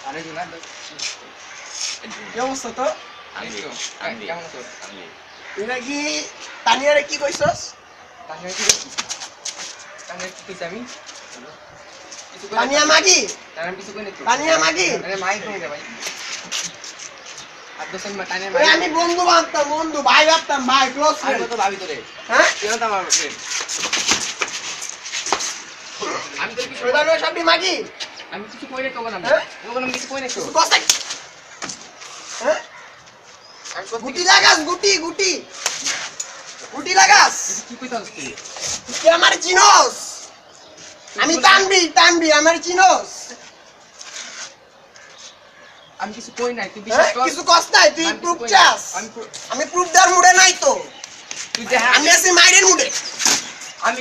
আরে না কি অবস্থা তো? আমি কেমন আছো? তুই নাকি তানিয়ারে কি কইছস? তানিয়া কি কইছি আমি? তানিয়া মাগি? তানিয়া কিছু কই নাই তো। তানিয়া মাগি? আরে মাই কই রে ভাই। আর দোসেন মা তানিয়া ওই আমি বন্ধু ভাবতাম, বন্ধু ভাই ভাবতাম, ভাই ক্লোজ আমি ফ্রেন্ড। তো ভাবি তোরে। হ্যাঁ? কেন তো আমার ফ্রেন্ড? আমি তো কিছু ওই তানিয়া সবটি মাগি? আমি কিছু কই নাই তো বললাম। হ্যাঁ? বললাম কিছু কই নাই তো। কষ্ট। হ্যাঁ? আমি কত গুটি লাগাস, গুটি গুটি। গুটি লাগাস। কি কইতাছ তুই? তুই আমার চিনোস? আমি তানবি আমার চিনোস? আমি কিছু কই নাই তুই হ্যাঁ? বিশ্বাস কর। কিছু কষ্ট নাই, তুই আমি কিছু প্রুফ কই নাই। চাস? আমি প্রুফ দেওয়ার মুডে নাই তো। তুই দেখা আমি আছি মাইরের মুডে। আমি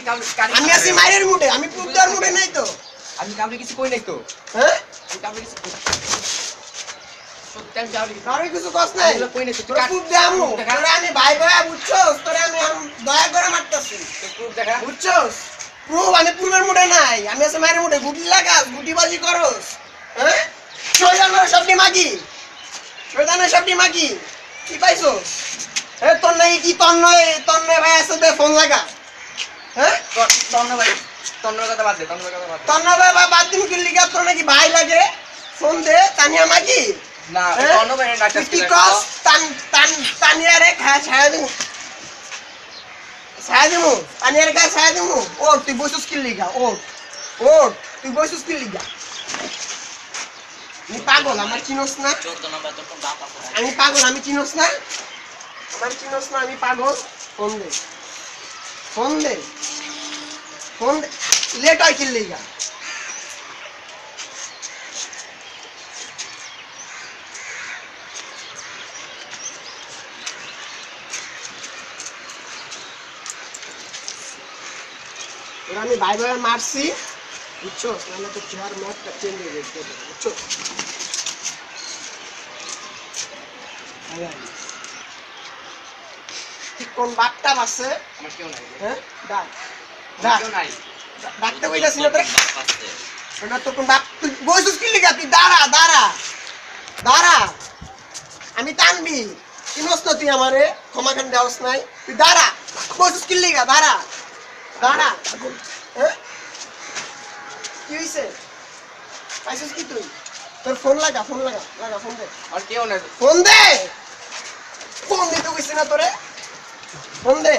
আমি আছি মাইরের মুডে, আমি প্রুফ দেওয়ার মুডে নাই তো। আমি কাউকে কিছু কই নাই তো। হ্যাঁ? আমি কাউকে কিছু সত্যি আমি কাউকে কিছু কারোর কিছু কষ্ট নাই। আমি কই নাই তো। তোরা প্রুফ দেয়ামু। তোরা আমি ভাই ভাই বুঝছস? তোরা আমি দয়া করে মারতাছি। প্রুফ দেখা। বুঝছস? প্রুফ আমি প্রুফের মুডে নাই। আমি আছি মাইরের মুডে। গুটি লাগাস, গুটিবাজি করস। হ্যাঁ? শয়তানের সবটি মাগি। শয়তানের সবটি মাগি। কি পাইছস? এ তোর নাকি কি তন্ময় ভাই আছে দে ফোন লাগা। হ্যাঁ? তন্ময় ভাই তন্ময়ের কথা বাদ দে তন্ময়ের কথা বাদ দে। তন্ময় ভাই বা বাদ দিন কি লিগা তোর নাকি ভাই লাগে? ফোন দে তানিয়া মাগি। না হ্যাঁ? তন্ময় ভাই ডাক্তার তুই কি কস? তানিয়া রে খা ছায়া দিমু। ছায়া দিমু। তানিয়ার গায়ে ছায়া দিমু। ও তুই বসুস কি লিগা? ও তুই বসুস কি লিগা? আমি পাগল, আমার চিনোস না? 14 নম্বর তো কোন বাপ আছে আমি পাগল, আমি চিনোস না? আমার চিনোস না, আমি পাগল। ফোন দে। ফোন দে। ফোন দে। লেট হয় কি লিগা? ওরা আমি ভাই ভাই মারছি, বুঝছো? নাহলে তো চেহার মতটা চেঞ্জ হয়ে যেতে পারে, বুঝছো? ঠিক কোন বাপটা আছে? আমার কেউ নাই হ্যাঁ? ডাক। আমার ডাক। কেউ নাই ডাকতে কইতাছি না তোরে? বাপ আছে ওটা তো কোন বাপ, তুই বসুস কি লিগা? তুই দাঁড়া। আমি টানবি। চিনোস না তুই আমারে? ক্ষমা খান দেওয়াস নাই? তুই দাঁড়া। বসুস কি লিগা? দাঁড়া। হ্যাঁ? কি হইছে? পাইছিস কি তুই? তোর ফোন লাগা ফোন দে। আর কেউ নাই ফোন দে। ফোন দিতে কইছি না তোরে? ফোন দে।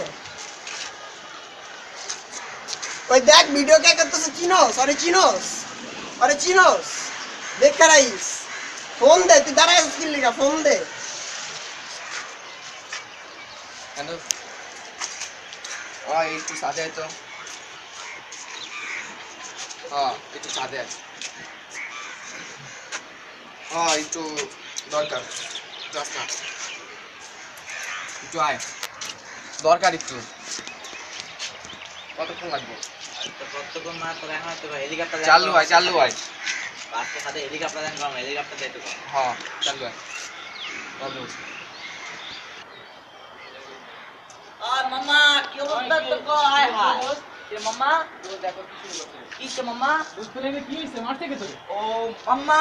ওই দেখ ভিডিও কে করতেছে, চিনোস? আরে চিনোস? দেখ কারাইস। ফোন দে, তুই দাঁড়াই কি লিগা? ফোন দে। কেন ও একটু সাথে আয় তো একটু সাথে আয় একটু দরকার যাস না একটু আয় দরকার একটু কতক্ষণ লাগবে তো কতক্ষণ মার তো দেখা তো হেলিকপ্টার চালু আয় বাসকে সাথে হেলিকপ্টার দেন কম হেলিকপ্টার দেয় তো কম চালু আয় চালু আর মামা কি অবস্থা তো কো হায় হায় এ মামা তো দেখো কি শুরু করছে কিছে মামা কি হইছে? মারছে কে তোরে? ও মামা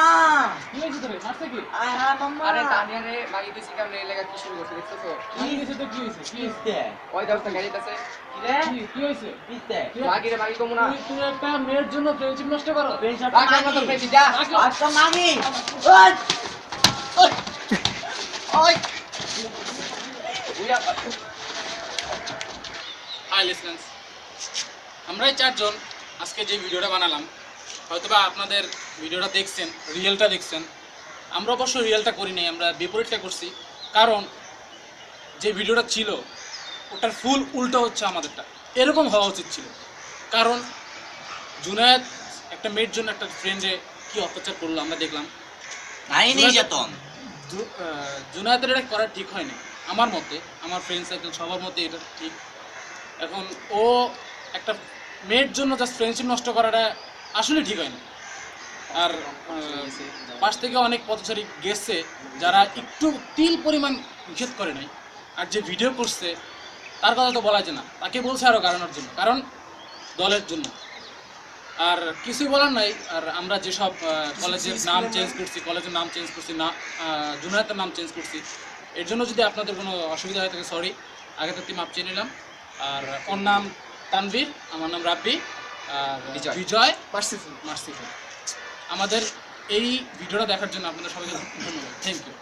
কি হইছে তোরে? মারছে কে? আয় হায় মামা আরে তানিয়া রে মাগি তুই শিকাম রে লাগা কি শুরু করছে দেখছো তো কি হইছে তো কি হইছে? কিছে ওই দাও গাড়ি আছে কি রে কি হইছে? কিছে মাগি রে মাগি কমু না তুই একটা মেয়ের জন্য ফ্রেন্ডশিপ নষ্ট করো? পেনশন রাখার মতো পেছি যা আচ্ছা মামি ওই উইয়া হাই লিসেন্স, আমরাই চারজন আজকে যে ভিডিওটা বানালাম, হয়তোবা আপনাদের ভিডিওটা দেখছেন, রিয়েলটা দেখছেন। আমরা অবশ্য রিয়েলটা করি নাই, আমরা বিপরীতটা করছি। কারণ যে ভিডিওটা ছিল ওটার ফুল উল্টো হচ্ছে আমাদেরটা। এরকম হওয়া উচিত ছিল। কারণ জুনায়েদ একটা মেয়ের জন্য একটা ফ্রেন্ডে কি অত্যাচার করলো আমরা দেখলাম। নাই নির্যাতন জুনায়েদের এটা করা ঠিক হয়নি আমার মতে, আমার ফ্রেন্ড সার্কেল সবার মতে এটা ঠিক। এখন ও একটা মেয়ের জন্য জাস্ট ফ্রেন্ডশিপ নষ্ট করাটা আসলে ঠিক হয় না। আর পাশ থেকে অনেক পথচারী গেছে যারা একটু তিল পরিমাণ নিষেধ করে নাই। আর যে ভিডিও করছে তার কথা তো বলা যায় না, তাকে বলছে আরও কারণের জন্য, কারণ দলের জন্য। আর কিছুই বলার নাই। আর আমরা যেসব কলেজের নাম চেঞ্জ করছি, না জুনিয়রের নাম চেঞ্জ করছি, এর জন্য যদি আপনাদের কোনো অসুবিধা হয়ে থাকে সরি, আগে থেকে মাপ চেয়ে নিলাম। আর ওর নাম তানভীর, আমার নাম রাব্বি, আর বিজয় মার্সিফুল। মার্সিফুল। আমাদের এই ভিডিওটা দেখার জন্য আপনাদের সবাইকে ধন্যবাদ। Thank you.